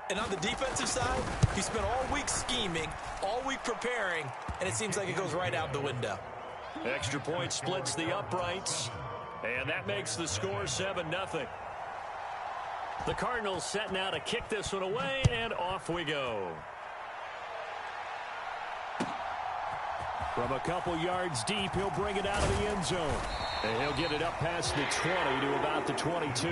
And on the defensive side, he spent all week scheming, all week preparing, and it seems like it goes right out the window. Extra point splits the uprights, and that makes the score 7-0. The Cardinals set now to kick this one away, and off we go. From a couple yards deep, he'll bring it out of the end zone. And he'll get it up past the 20 to about the 22.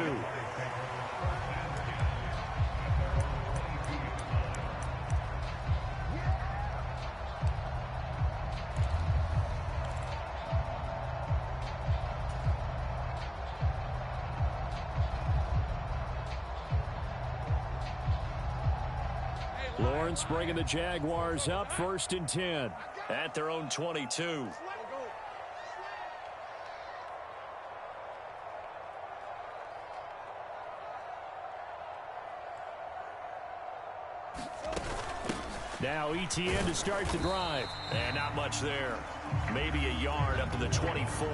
Lawrence bringing the Jaguars up 1st and 10 at their own 22. Now ETN to start the drive. And not much there. Maybe a yard up to the 24.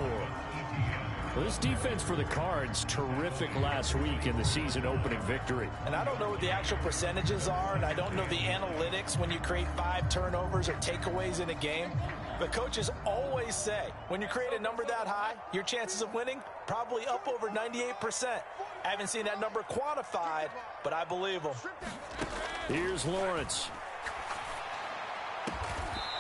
Well, this defense for the Cards, terrific last week in the season opening victory. And I don't know what the actual percentages are, and I don't know the analytics when you create 5 turnovers or takeaways in a game. But coaches always say, when you create a number that high, your chances of winning probably up over 98%. I haven't seen that number quantified, but I believe them. Here's Lawrence.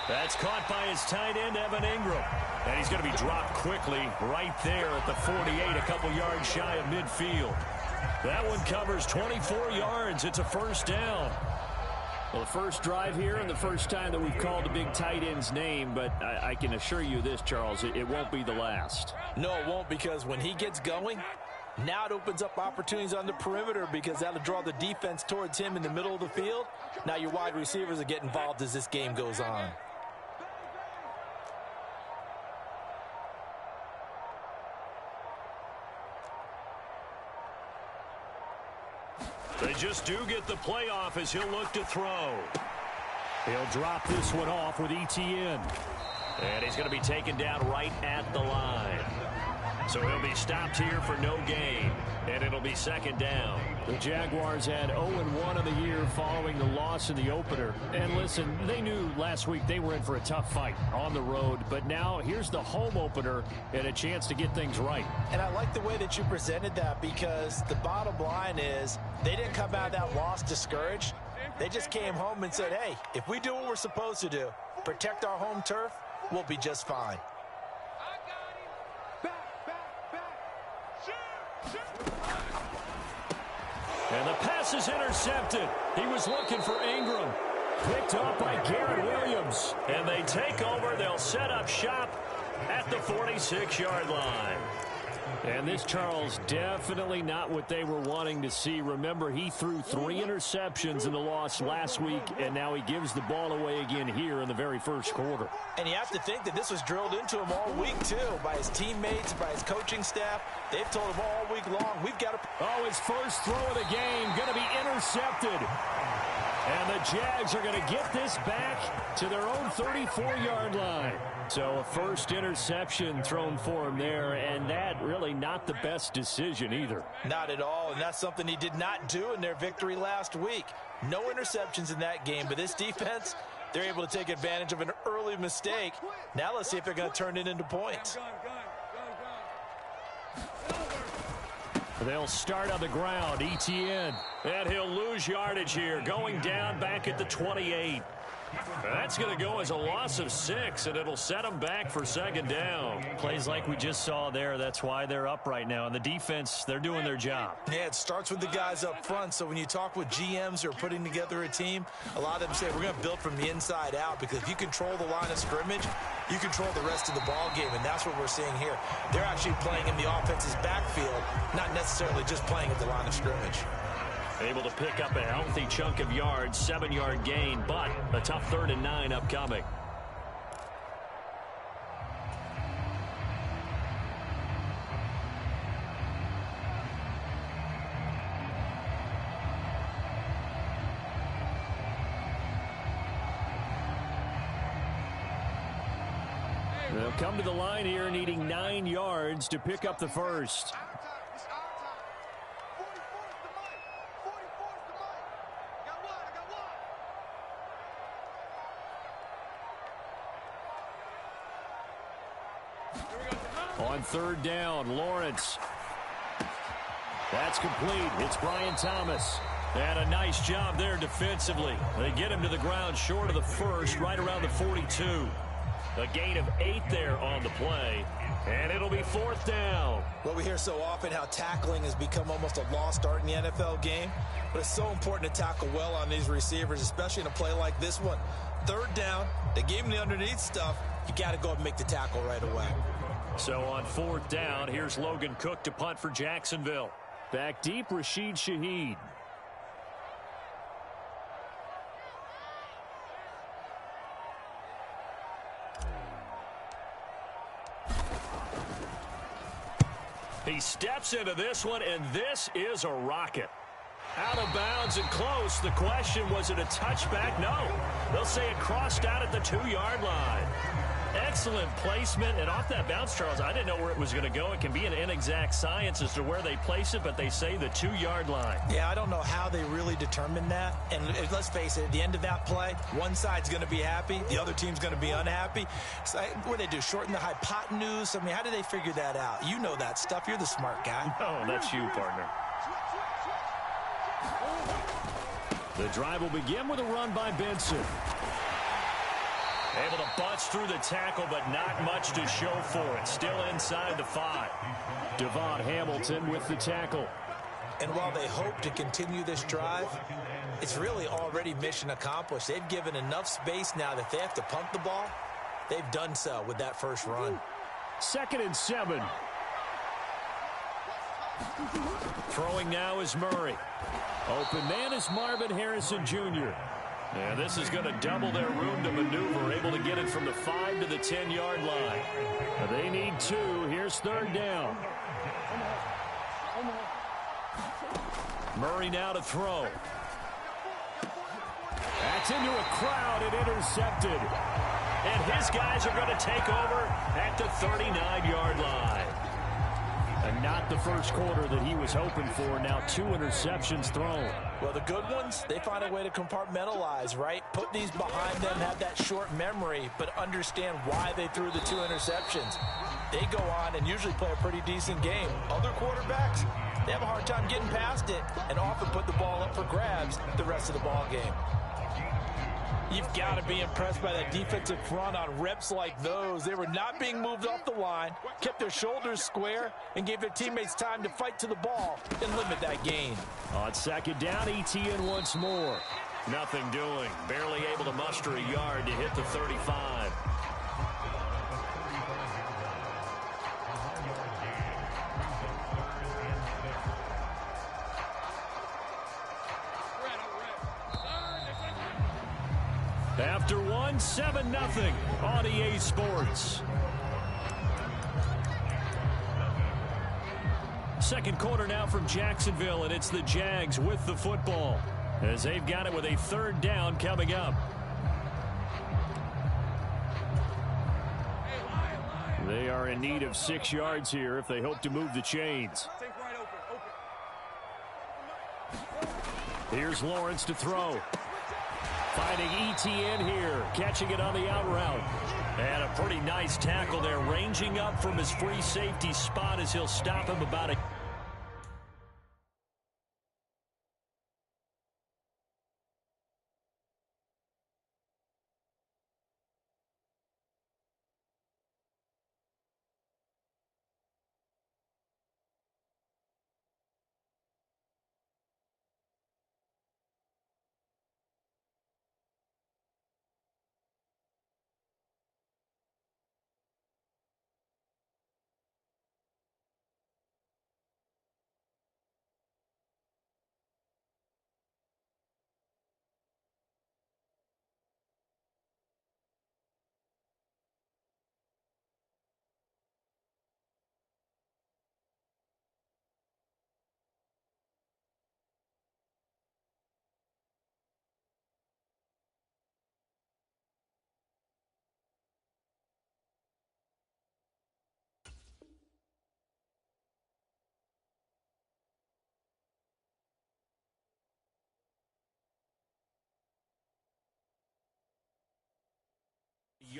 That's caught by his tight end, Evan Ingram. And he's going to be dropped quickly right there at the 48, a couple yards shy of midfield. That one covers 24 yards. It's a first down. Well, the first drive here and the first time that we've called a big tight end's name, but I can assure you this, Charles, it won't be the last. No, it won't, because when he gets going, now it opens up opportunities on the perimeter because that'll draw the defense towards him in the middle of the field. Now your wide receivers will get involved as this game goes on. They just do get the playoff as he'll look to throw. He'll drop this one off with ETN. And he's going to be taken down right at the line. So he'll be stopped here for no gain. And it'll be second down. The Jaguars had 0-1 of the year following the loss in the opener. And listen, they knew last week they were in for a tough fight on the road. But now here's the home opener and a chance to get things right. And I like the way that you presented that, because the bottom line is they didn't come out of that loss discouraged. They just came home and said, hey, if we do what we're supposed to do, protect our home turf, we'll be just fine. And the pass is intercepted. He was looking for Ingram. Picked up by Garrett Williams. And they take over. They'll set up shop at the 46-yard line. And this, Charles, definitely not what they were wanting to see. Remember, he threw 3 interceptions in the loss last week, and now he gives the ball away again here in the very first quarter. And you have to think that this was drilled into him all week, too, by his teammates, by his coaching staff. They've told him all week long, we've got to... Oh, his first throw of the game going to be intercepted. And the Jags are going to get this back to their own 34-yard line. So a first interception thrown for him there, and that really not the best decision either. Not at all, and that's something he did not do in their victory last week. No interceptions in that game, but this defense, they're able to take advantage of an early mistake. Now let's see if they're going to turn it into points. They'll start on the ground, ETN. And he'll lose yardage here, going down back at the 28. That's going to go as a loss of 6, and it'll set them back for second down. Plays like we just saw there. That's why they're up right now. And the defense, they're doing their job. Yeah, it starts with the guys up front. So when you talk with GMs who are putting together a team, a lot of them say we're going to build from the inside out, because if you control the line of scrimmage, you control the rest of the ball game, and that's what we're seeing here. They're actually playing in the offense's backfield, not necessarily just playing at the line of scrimmage. Able to pick up a healthy chunk of yards, 7-yard gain, but a tough 3rd and 9 upcoming. They'll come to the line here needing 9 yards to pick up the first. On third down, Lawrence. That's complete. It's Brian Thomas. And a nice job there defensively. They get him to the ground short of the first, right around the 42. A gain of 8 there on the play. And it'll be fourth down. Well, we hear so often how tackling has become almost a lost art in the NFL game. But it's so important to tackle well on these receivers, especially in a play like this one. Third down, they gave him the underneath stuff. You got to go and make the tackle right away. So on fourth down, here's Logan Cook to punt for Jacksonville. Back deep, Rashid Shaheed. He steps into this one, and this is a rocket. Out of bounds and close. The question, was it a touchback? No. They'll say it crossed out at the 2-yard line. Excellent placement, and off that bounce, Charles, I didn't know where it was going to go. It can be an inexact science as to where they place it, but they say the 2-yard line. Yeah, I don't know how they really determined that. And let's face it, at the end of that play, one side's going to be happy, the other team's going to be unhappy. So, what do they do, shorten the hypotenuse? I mean, how do they figure that out? You know that stuff. You're the smart guy. Oh, that's you, partner. The drive will begin with a run by Benson. Able to bust through the tackle, but not much to show for it. Still inside the 5. Devon Hamilton with the tackle. And while they hope to continue this drive, it's really already mission accomplished. They've given enough space now that they have to punt the ball. They've done so with that first run. 2nd and 7. Throwing now is Murray. Open man is Marvin Harrison Jr. And this is going to double their room to maneuver, able to get it from the 5 to the 10-yard line. They need 2. Here's third down. Murray now to throw. That's into a crowd and intercepted. And his guys are going to take over at the 39-yard line. And not the first quarter that he was hoping for. Now 2 interceptions thrown. Well, the good ones, they find a way to compartmentalize, right? Put these behind them, have that short memory, but understand why they threw the 2 interceptions. They go on and usually play a pretty decent game. Other quarterbacks, they have a hard time getting past it and often put the ball up for grabs the rest of the ball game. You've got to be impressed by that defensive front on reps like those. They were not being moved off the line, kept their shoulders square, and gave their teammates time to fight to the ball and limit that gain. On 2nd down, ETN once more. Nothing doing. Barely able to muster a yard to hit the 35. After 1, 7-0 on EA Sports. Second quarter now from Jacksonville, and it's the Jags with the football as they've got it with a third down coming up. They are in need of 6 yards here if they hope to move the chains. Here's Lawrence to throw. Finding ETN here, catching it on the out route. And a pretty nice tackle there, ranging up from his free safety spot as he'll stop him about a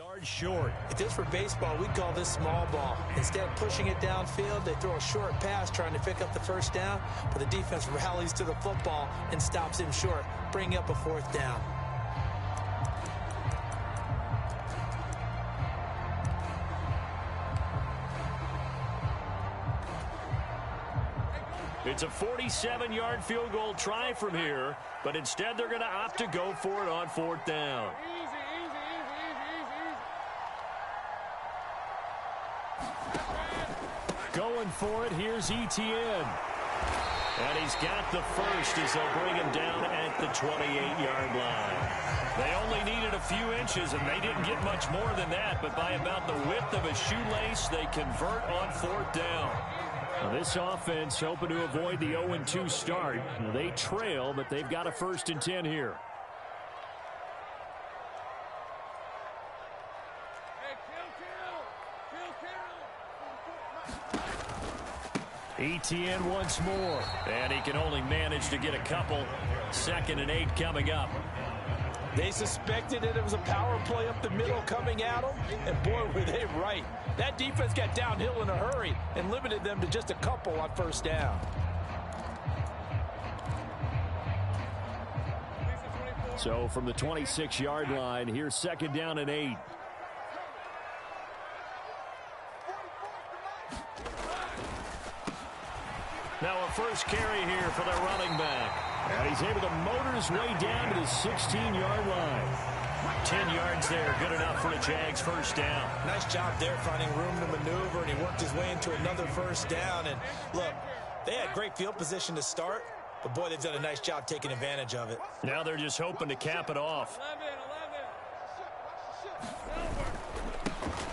yards short. If this were baseball, we'd call this small ball. Instead of pushing it downfield, they throw a short pass trying to pick up the first down, but the defense rallies to the football and stops him short, bringing up a fourth down. It's a 47-yard field goal try from here, but instead they're going to opt to go for it on fourth down. Going for it, here's Etienne. And he's got the first as they'll bring him down at the 28-yard line. They only needed a few inches, and they didn't get much more than that, but by about the width of a shoelace, they convert on fourth down. Now this offense hoping to avoid the 0-2 start. They trail, but they've got a 1st and 10 here. Etienne once more. And he can only manage to get a couple. 2nd and 8 coming up. They suspected that it was a power play up the middle coming at them, and boy, were they right. That defense got downhill in a hurry and limited them to just a couple on first down. So from the 26-yard line, here's 2nd down and 8. Now a first carry here for their running back. And he's able to motor his way down to the 16-yard line. 10 yards there, good enough for the Jags' first down. Nice job there finding room to maneuver, and he worked his way into another first down. And look, they had great field position to start, but boy, they've done a nice job taking advantage of it. Now they're just hoping to cap it off.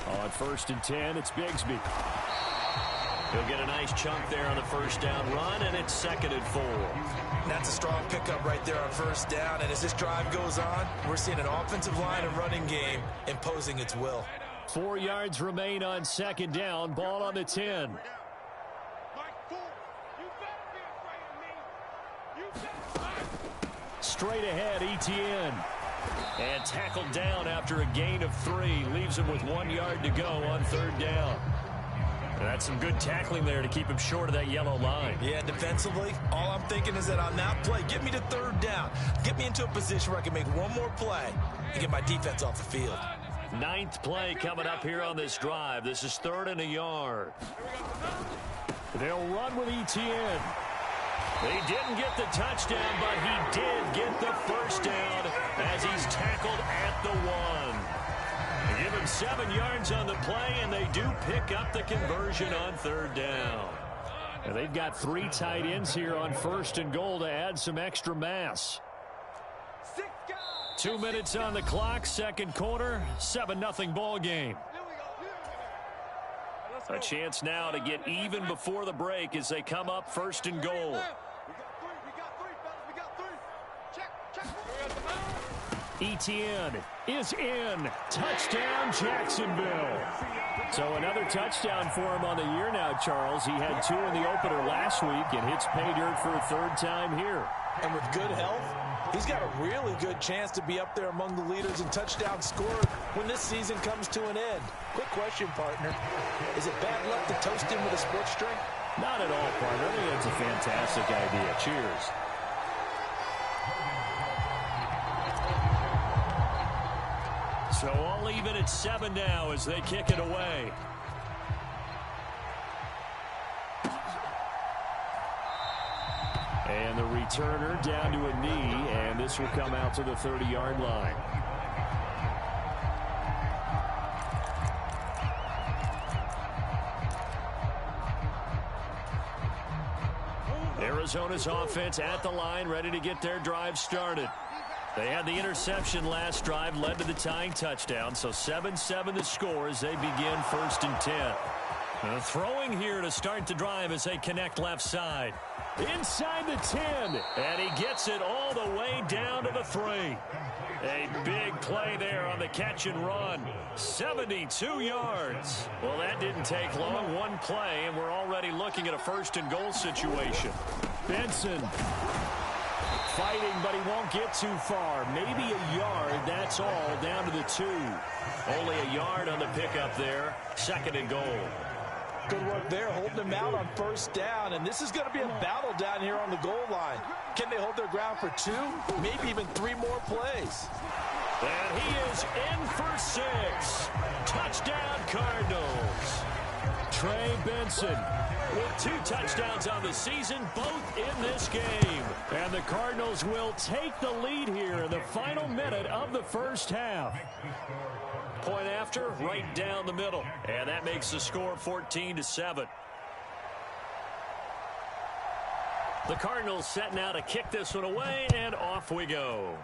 On 1st and 10, it's Bigsby. He'll get a nice chunk there on the first down run, and it's 2nd and 4. That's a strong pickup right there on first down, and as this drive goes on, we're seeing an offensive line and running game imposing its will. 4 yards remain on 2nd down, ball on the 10. Straight ahead, Etienne. And tackled down after a gain of 3. Leaves him with 1 yard to go on 3rd down. That's some good tackling there to keep him short of that yellow line. Yeah, defensively, all I'm thinking is that on that play, get me to 3rd down. Get me into a position where I can make one more play and get my defense off the field. 9th play coming up here on this drive. This is 3rd and a yard. They'll run with Etienne. They didn't get the touchdown, but he did get the first down as he's tackled at the 1. They give him 7 yards on the play, and they do pick up the conversion on 3rd down. And they've got 3 tight ends here on 1st and goal to add some extra mass. 2 minutes on the clock, 2nd quarter, 7-0 ball game. A chance now to get even before the break as they come up 1st and goal. Etienne is in. Touchdown, Jacksonville. So another touchdown for him on the year now, Charles. He had 2 in the opener last week and hits pay dirt for a 3rd time here. And with good health, he's got a really good chance to be up there among the leaders in touchdown scored when this season comes to an end. Quick question, partner. Is it bad luck to toast him with a sports drink? Not at all, partner. I think that's a fantastic idea. Cheers. So all even at 7 now as they kick it away. And the returner down to a knee, and this will come out to the 30-yard line. Arizona's offense at the line, ready to get their drive started. They had the interception last drive, led to the tying touchdown, so 7-7 the score as they begin 1st and 10. And throwing here to start the drive as they connect left side. Inside the 10, and he gets it all the way down to the 3. A big play there on the catch and run. 72 yards. Well, that didn't take long. 1 play, and we're already looking at a 1st and goal situation. Benson fighting, but he won't get too far. Maybe a yard, that's all, down to the 2. Only a yard on the pickup there. 2nd and goal. Good work there, holding them out on 1st down, and this is going to be a battle down here on the goal line. Can they hold their ground for 2, maybe even 3 more plays? And he is in for 6. Touchdown, Cardinals. Trey Benson with 2 touchdowns on the season, both in this game. And the Cardinals will take the lead here in the final minute of the 1st half. Point after, right down the middle. And that makes the score 14-7. The Cardinals set now to kick this one away, and off we go.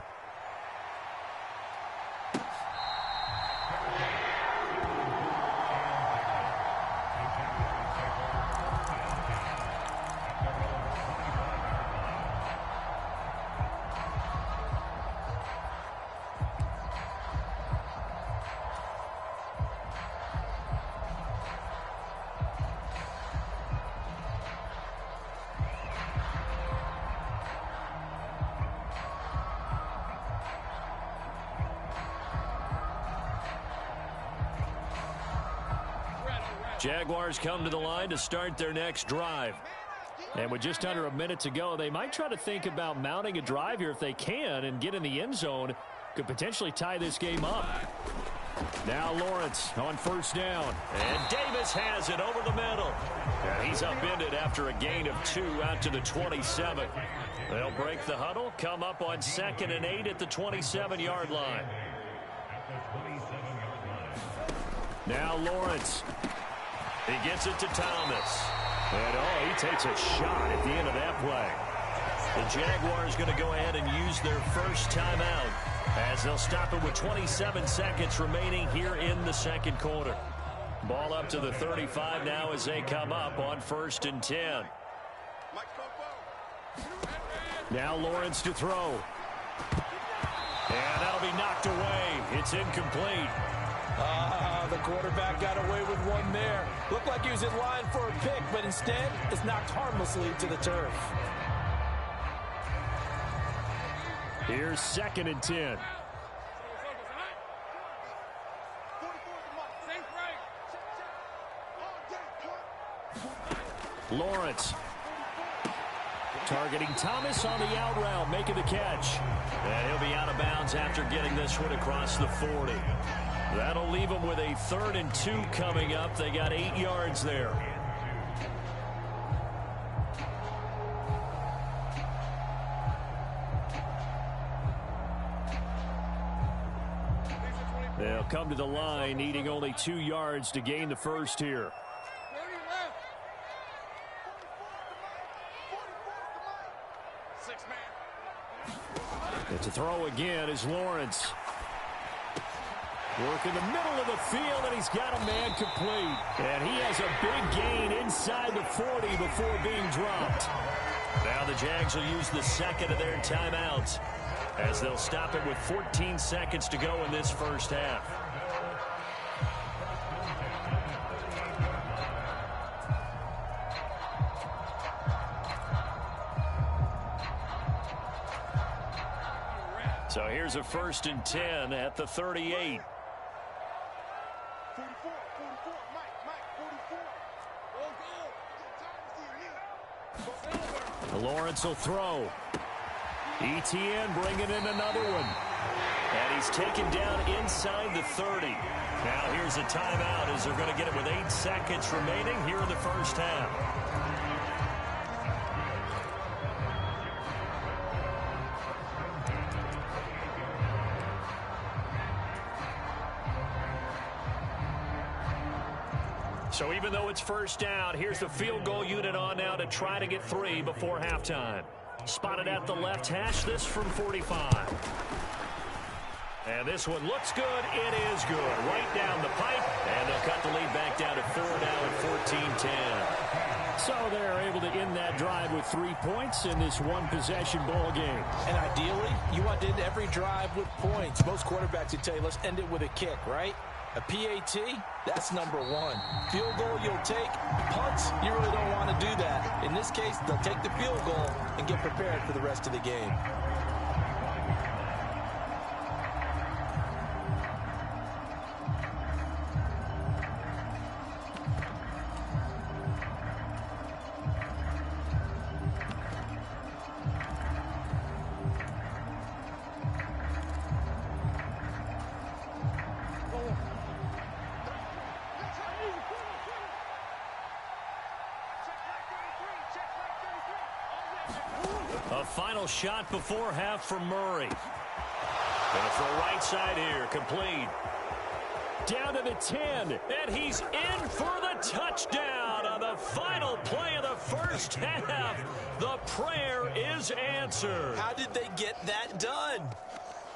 Jaguars come to the line to start their next drive. And with just under a minute to go, they might try to think about mounting a drive here if they can and get in the end zone. Could potentially tie this game up. Now Lawrence on 1st down. And Davis has it over the middle. And he's upended after a gain of 2 out to the 27. They'll break the huddle, come up on 2nd and 8 at the 27-yard line. Now Lawrence. He gets it to Thomas. And, oh, he takes a shot at the end of that play. The Jaguars going to go ahead and use their first timeout as they'll stop it with 27 seconds remaining here in the 2nd quarter. Ball up to the 35 now as they come up on 1st and 10. Now Lawrence to throw. And that'll be knocked away. It's incomplete. The quarterback got away with one there. Looked like he was in line for a pick, but instead it's knocked harmlessly to the turf. Here's 2nd and 10. Lawrence targeting Thomas on the out route, making the catch. And he'll be out of bounds after getting this one across the 40. That'll leave them with a 3rd and 2 coming up. They got 8 yards there. They'll come to the line, needing only 2 yards to gain the first here. And to throw again is Lawrence. Work in the middle of the field, and he's got a man complete. And he has a big gain inside the 40 before being dropped. Now the Jags will use the 2nd of their timeouts as they'll stop it with 14 seconds to go in this 1st half. So here's a 1st and 10 at the 38. Lawrence will throw. ETN bringing in another one. And he's taken down inside the 30. Now here's a timeout as they're going to get it with 8 seconds remaining here in the 1st half. So even though it's 1st down, here's the field goal unit on now to try to get 3 before halftime. Spotted at the left hash, this from 45. And this one looks good. It is good. Right down the pipe. And they'll cut the lead back down to 4 now at 14-10. So they're able to end that drive with 3 points in this one-possession ball game. And ideally, you want to end every drive with points. Most quarterbacks would tell you, let's end it with a kick, right? A PAT, that's number one. Field goal you'll take. Punts, you really don't want to do that. In this case, they'll take the field goal and get prepared for the rest of the game. A final shot before half from Murray. Gonna throw right side here, complete. Down to the 10, and he's in for the touchdown on the final play of the first half. The prayer is answered. How did they get that done?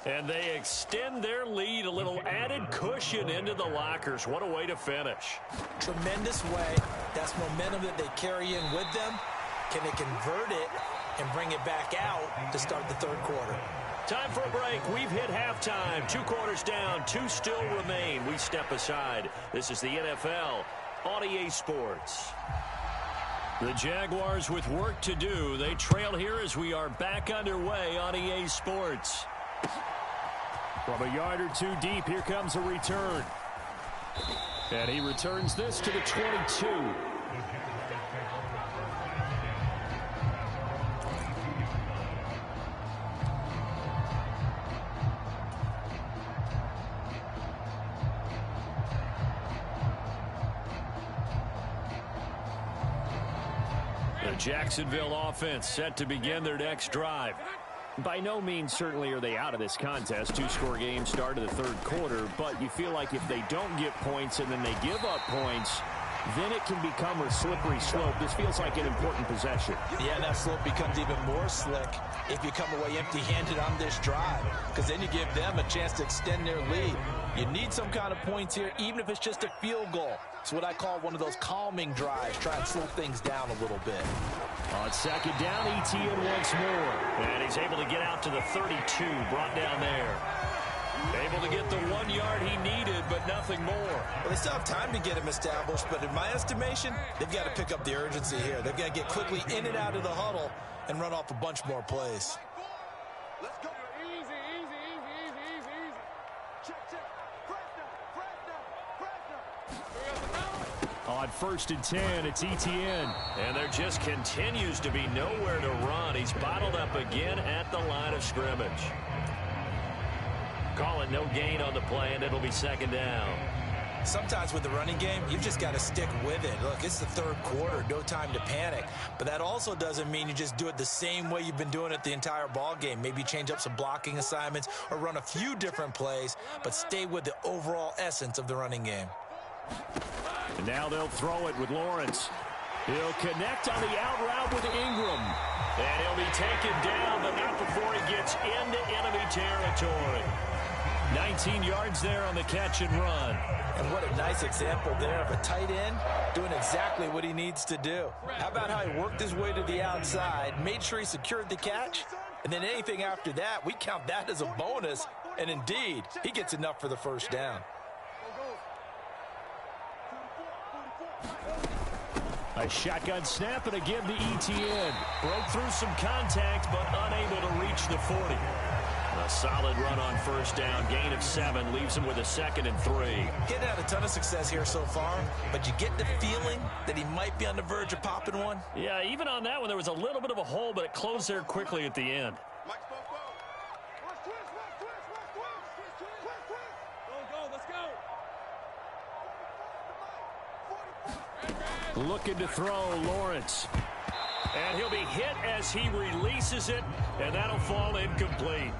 And they extend their lead, a little added cushion into the lockers. What a way to finish. Tremendous way. That's momentum that they carry in with them. Can they convert it and bring it back out to start the third quarter? Time for a break. We've hit halftime. 2 quarters down, 2 still remain. We step aside. This is the NFL on EA Sports. The Jaguars with work to do. They trail here as we are back underway on EA Sports. From a yard or two deep, here comes a return. And he returns this to the 22. The Jacksonville offense set to begin their next drive. By no means certainly are they out of this contest. 2-score game start of the third quarter, but you feel like if they don't get points and then they give up points, then it can become a slippery slope. This feels like an important possession. Yeah, that slope becomes even more slick if you come away empty-handed on this drive, because then you give them a chance to extend their lead. You need some kind of points here, even if it's just a field goal. It's what I call one of those calming drives. Try and slow things down a little bit. On second down, Etienne once more. And he's able to get out to the 32, brought down there. Able to get the 1 yard he needed, but nothing more. Well, they still have time to get him established, but in my estimation, they've got to pick up the urgency here. They've got to get quickly in and out of the huddle and run off a bunch more plays. Let's go. Easy, easy, easy, easy, easy, easy. Check, check. On first and 10, it's Etienne. And there just continues to be nowhere to run. He's bottled up again at the line of scrimmage. Call it no gain on the play, and it'll be second down. Sometimes with the running game, you've just got to stick with it. Look, it's the third quarter, no time to panic. But that also doesn't mean you just do it the same way you've been doing it the entire ball game. Maybe change up some blocking assignments or run a few different plays, but stay with the overall essence of the running game. And now they'll throw it with Lawrence. He'll connect on the out route with Ingram. And he'll be taken down, but not before he gets into enemy territory. 19 yards there on the catch and run. And what a nice example there of a tight end doing exactly what he needs to do. How about how he worked his way to the outside, made sure he secured the catch, and then anything after that, we count that as a bonus. And indeed, he gets enough for the first down. A shotgun snap and again to Etienne. Broke through some contact, but unable to reach the 40. A solid run on first down. Gain of 7 leaves him with a 2nd and 3. He had a ton of success here so far, but you get the feeling that he might be on the verge of popping one. Yeah, even on that one, there was a little bit of a hole, but it closed there quickly at the end. Looking to throw, Lawrence. And he'll be hit as he releases it, and that'll fall incomplete.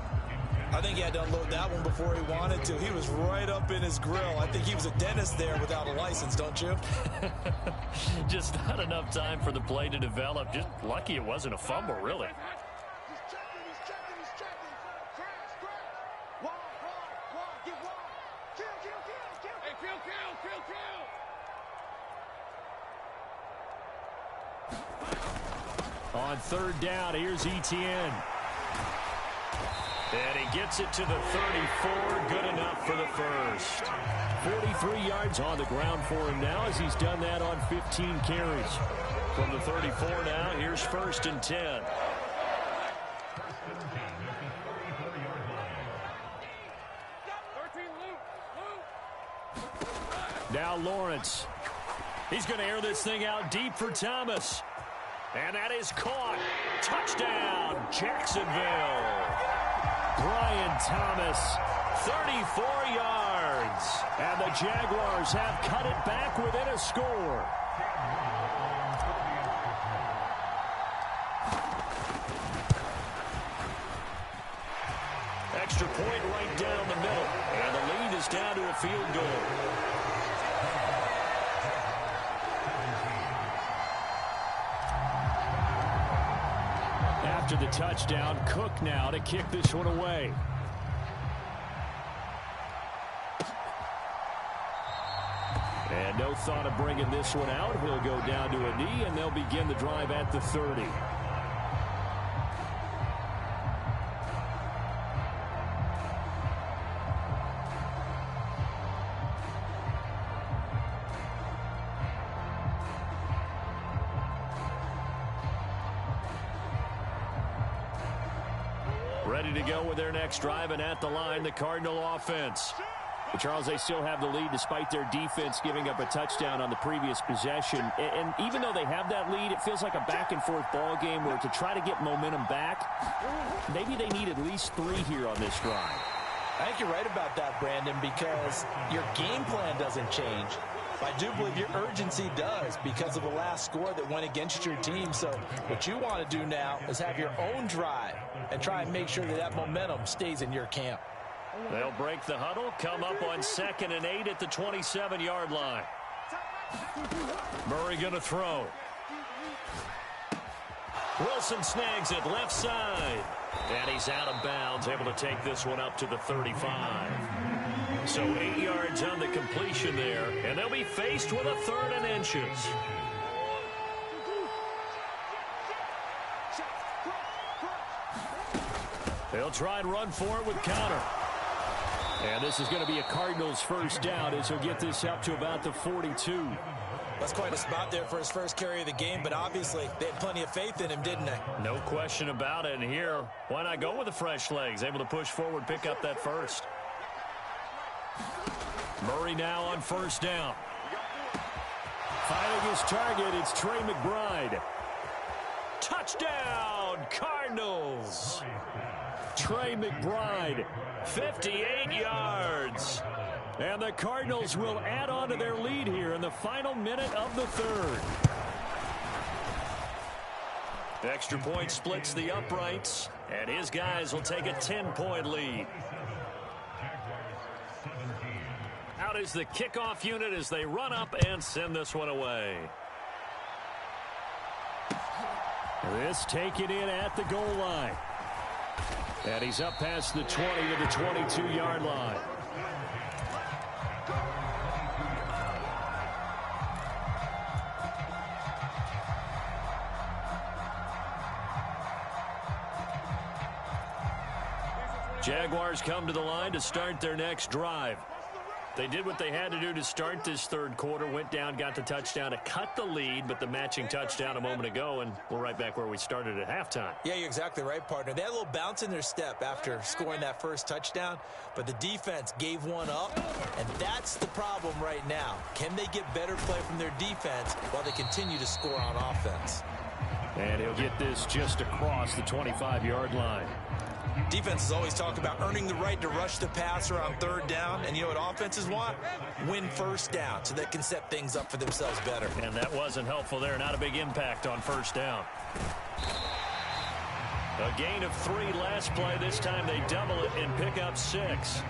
I think he had to unload that one before he wanted to. He was right up in his grill. I think he was a dentist there without a license, don't you? Just not enough time for the play to develop. Just lucky it wasn't a fumble, really. On third down, here's Etienne. And he gets it to the 34. Good enough for the first. 43 yards on the ground for him now as he's done that on 15 carries. From the 34 now, here's 1st and 10. Now Lawrence. He's going to air this thing out deep for Thomas. And that is caught. Touchdown, Jacksonville. Brian Thomas, 34 yards. And the Jaguars have cut it back within a score. Extra point right down the middle. And the lead is down to a field goal. After the touchdown, Cook now to kick this one away. And no thought of bringing this one out. He'll go down to a knee, and they'll begin the drive at the 30. Ready to go with their next drive, and at the line, the Cardinal offense. But Charles, they still have the lead despite their defense giving up a touchdown on the previous possession. And even though they have that lead, it feels like a back-and-forth ball game where to try to get momentum back, maybe they need at least 3 here on this drive. I think you're right about that, Brandon, because your game plan doesn't change. I do believe your urgency does because of the last score that went against your team. So what you want to do now is have your own drive and try and make sure that that momentum stays in your camp. They'll break the huddle, come up on 2nd and 8 at the 27-yard line. Murray going to throw. Wilson snags it left side. And he's out of bounds, able to take this one up to the 35. So 8 yards on the completion there, and they'll be faced with a 3rd and inches. They'll try and run for it with Conner. And this is going to be a Cardinals first down as he'll get this up to about the 42. That's quite a spot there for his first carry of the game, but obviously they had plenty of faith in him, didn't they? No question about it. And here, why not go with the fresh legs? Able to push forward, pick up that first. Murray now on 1st down. Finding his target, it's Trey McBride. Touchdown, Cardinals. Trey McBride, 58 yards. And the Cardinals will add on to their lead here in the final minute of the 3rd. Extra point splits the uprights, and his guys will take a 10-point lead. Out is the kickoff unit as they run up and send this one away. This taken in at the goal line. And he's up past the 20 to the 22-yard line. Jaguars come to the line to start their next drive. They did what they had to do to start this 3rd quarter, went down, got the touchdown to cut the lead, but the matching touchdown a moment ago, and we're right back where we started at halftime. Yeah, you're exactly right, partner. They had a little bounce in their step after scoring that first touchdown, but the defense gave one up, and that's the problem right now. Can they get better play from their defense while they continue to score on offense? And he'll get this just across the 25-yard line. Defenses always talk about earning the right to rush the passer on 3rd down, and you know what offenses want? Win 1st down so they can set things up for themselves better. And that wasn't helpful there. Not a big impact on 1st down. A gain of 3 last play. This time they double it and pick up 6.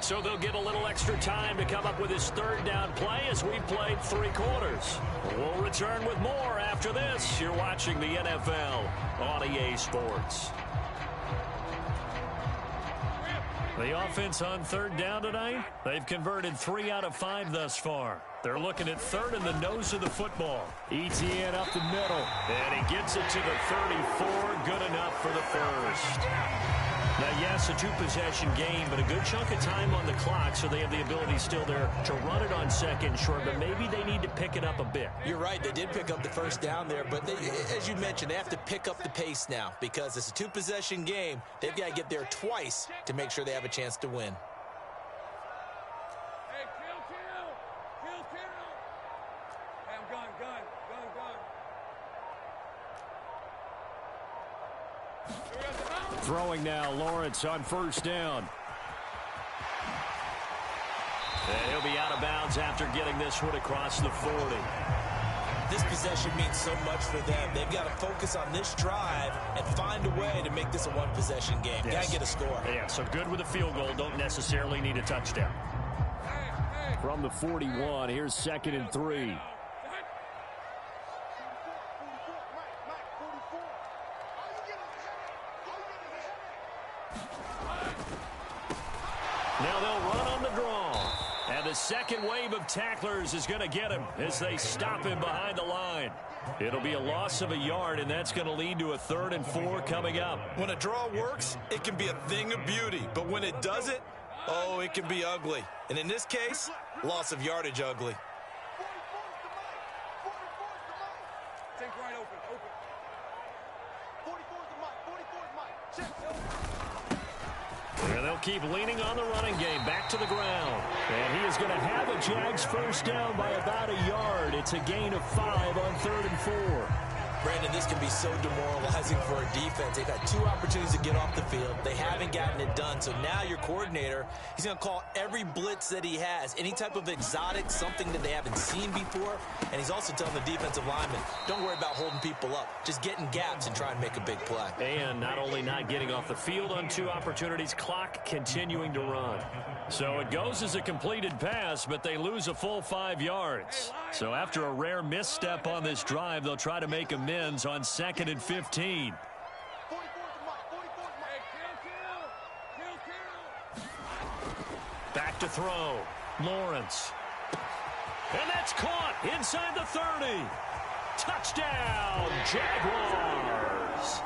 So they'll get a little extra time to come up with his 3rd down play as we've played 3 quarters. We'll return with more after this. You're watching the NFL on EA Sports. The offense on third down tonight, they've converted 3 out of 5 thus far. They're looking at third in the nose of the football. Etienne up the middle. And he gets it to the 34. Good enough for the first. Now, yes, a 2-possession game, but a good chunk of time on the clock, so they have the ability still there to run it on second short, but maybe they need to pick it up a bit. You're right. They did pick up the first down there, but they, as you mentioned, they have to pick up the pace now because it's a 2-possession game. They've got to get there twice to make sure they have a chance to win. Hey, kill. Hey, I'm gun. Throwing now, Lawrence on first down. And he'll be out of bounds after getting this one across the 40. This possession means so much for them. They've got to focus on this drive and find a way to make this a 1-possession game. Yes. Got to get a score. Yeah, so good with a field goal. Don't necessarily need a touchdown. From the 41, here's 2nd and 3. Now they'll run on the draw. And the second wave of tacklers is going to get him as they stop him behind the line. It'll be a loss of a yard, and that's going to lead to a 3rd and 4 coming up. When a draw works, it can be a thing of beauty. But when it doesn't, oh, it can be ugly. And in this case, loss of yardage ugly. Take right open. 44's the mic. 44's mic. Check. And they'll keep leaning on the running game back to the ground. And he is going to have a Jags first down by about a yard. It's a gain of 5 on 3rd and 4. Brandon, this can be so demoralizing for a defense. They've had 2 opportunities to get off the field. They haven't gotten it done. So now your coordinator, he's going to call every blitz that he has, any type of exotic, something that they haven't seen before. And he's also telling the defensive lineman, don't worry about holding people up. Just get in gaps and try and make a big play. And not only not getting off the field on 2 opportunities, clock continuing to run. So it goes as a completed pass, but they lose a full 5 yards. So after a rare misstep on this drive, they'll try to make amends on 2nd and 15. Back to throw. Lawrence. And that's caught inside the 30. Touchdown, Jaguars.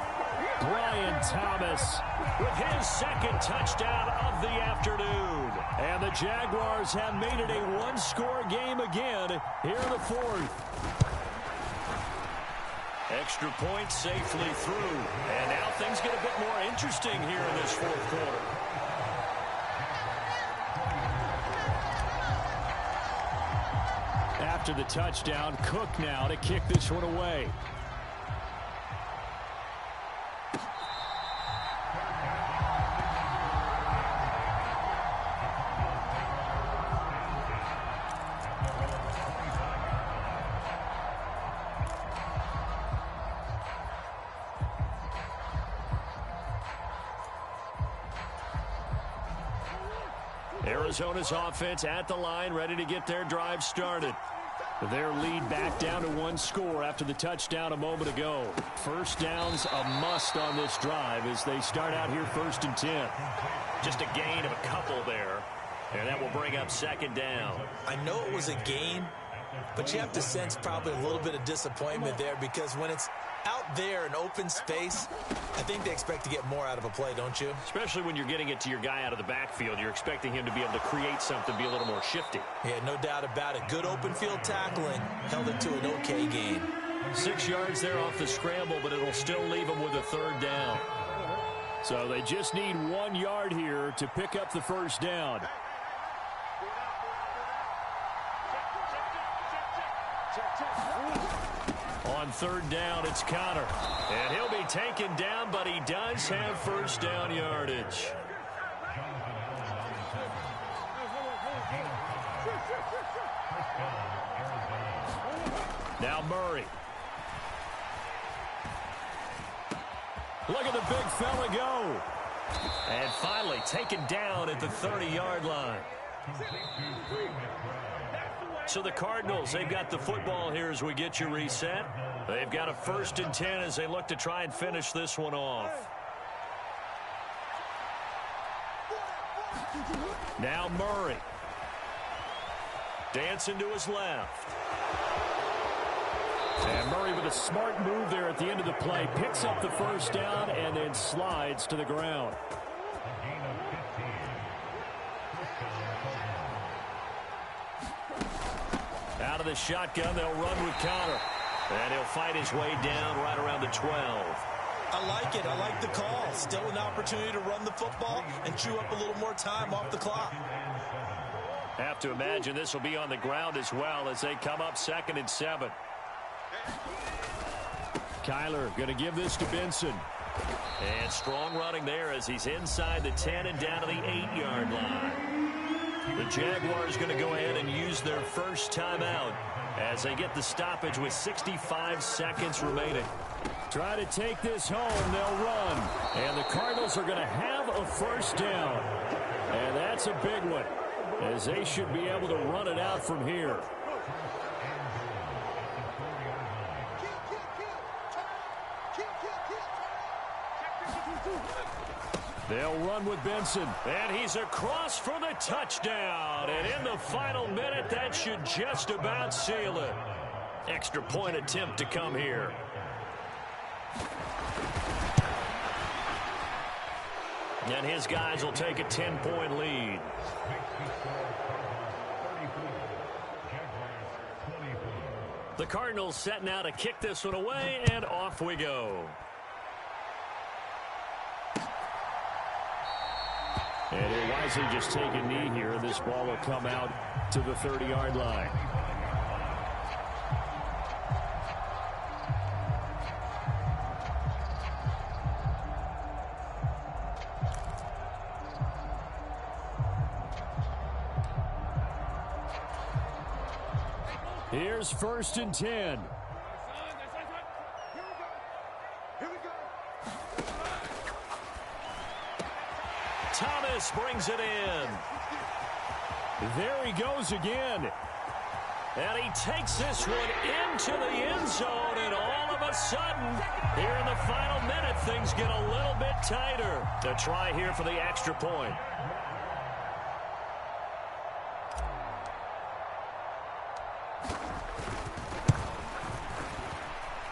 Brian Thomas with his 2nd touchdown of the afternoon. And the Jaguars have made it a 1-score game again here in the 4th. Extra point safely through. And now things get a bit more interesting here in this 4th quarter. After the touchdown, Cook now to kick this one away. Arizona's offense at the line, ready to get their drive started. Their lead back down to 1 score after the touchdown a moment ago. First down's a must on this drive as they start out here 1st and 10. Just a gain of a couple there, and that will bring up 2nd down. I know it was a gain, but you have to sense probably a little bit of disappointment there because when it's out there in open space, I think they expect to get more out of a play, don't you? Especially when you're getting it to your guy out of the backfield. You're expecting him to be able to create something, be a little more shifty. Yeah, no doubt about it. Good open field tackling held it to an okay gain. 6 yards there off the scramble, but it'll still leave them with a 3rd down. So they just need 1 yard here to pick up the first down. On 3rd down, it's Connor. And he'll be taken down, but he does have first down yardage. Now Murray. Look at the big fella go. And finally taken down at the 30-yard line. So the Cardinals, they've got the football here as we get you reset. They've got a 1st and 10 as they look to try and finish this one off. Now Murray. Dancing to his left. And Murray with a smart move there at the end of the play. Picks up the first down and then slides to the ground. Out of the shotgun, they'll run with Connor. And he'll fight his way down right around the 12. I like it. I like the call. Still an opportunity to run the football and chew up a little more time off the clock. Have to imagine this will be on the ground as well as they come up 2nd and 7. Kyler going to give this to Benson. And strong running there as he's inside the 10 and down to the 8-yard line. The Jaguars going to go ahead and use their first timeout as they get the stoppage with 65 seconds remaining. Try to take this home. They'll run. And the Cardinals are going to have a first down. And that's a big one, as they should be able to run it out from here. They'll run with Benson. And he's across for the touchdown. And in the final minute, that should just about seal it. Extra point attempt to come here. And his guys will take a 10-point lead. The Cardinals setting out to kick this one away, and off we go. And he'll wisely just take a knee here. This ball will come out to the 30-yard line. Here's 1st and 10. Thomas brings it in. There he goes again. And he takes this one into the end zone, and all of a sudden, here in the final minute, things get a little bit tighter. To try here for the extra point.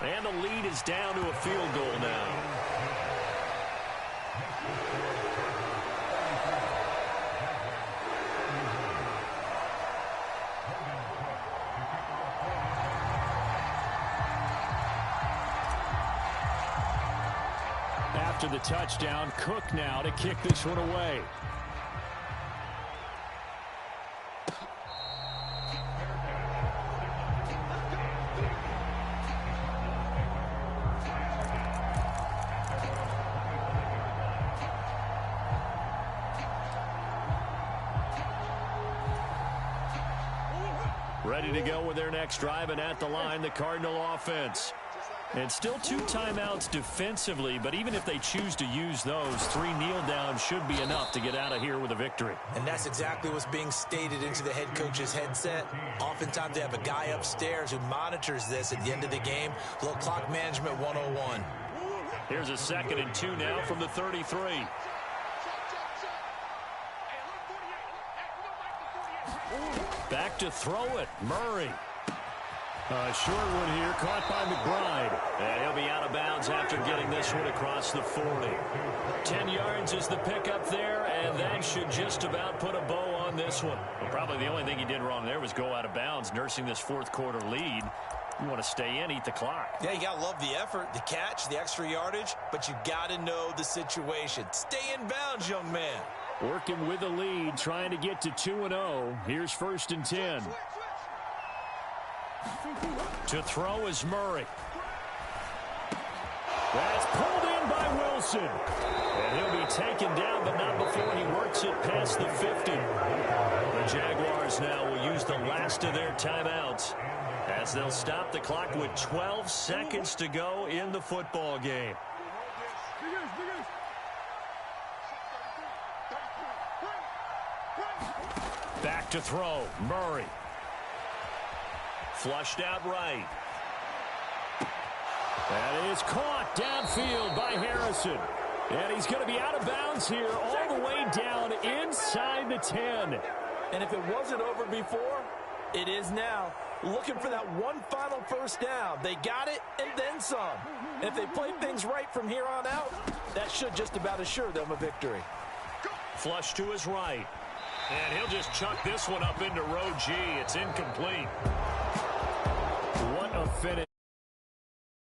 And the lead is down to a field goal now. After the touchdown, Cook now to kick this one away. Ready to go with their next drive, and at the line, the Cardinal offense. And still 2 timeouts defensively, but even if they choose to use those, 3 kneel downs should be enough to get out of here with a victory. And that's exactly what's being stated into the head coach's headset. Oftentimes they have a guy upstairs who monitors this at the end of the game. A little clock management 101. Here's a 2nd and 2 now from the 33. Back to throw it, Murray. Short one here, caught by McBride. And he'll be out of bounds after getting this one across the 40. 10 yards is the pickup there, and that should just about put a bow on this one. Well, probably the only thing he did wrong there was go out of bounds, nursing this 4th quarter lead. You want to stay in, eat the clock. Yeah, you got to love the effort, the catch, the extra yardage, but you got to know the situation. Stay in bounds, young man. Working with the lead, trying to get to 2-0. Here's 1st and 10. To throw is Murray. That's pulled in by Wilson. And he'll be taken down, but not before he works it past the 50. The Jaguars now will use the last of their timeouts as they'll stop the clock with 12 seconds to go in the football game. Back to throw, Murray. Flushed out right. That is caught downfield by Harrison. And he's going to be out of bounds here all the way down inside the 10. And if it wasn't over before, it is now. Looking for that one final first down. They got it and then some. And if they play things right from here on out, that should just about assure them a victory. Flush to his right. And he'll just chuck this one up into row G. It's incomplete. What a finish.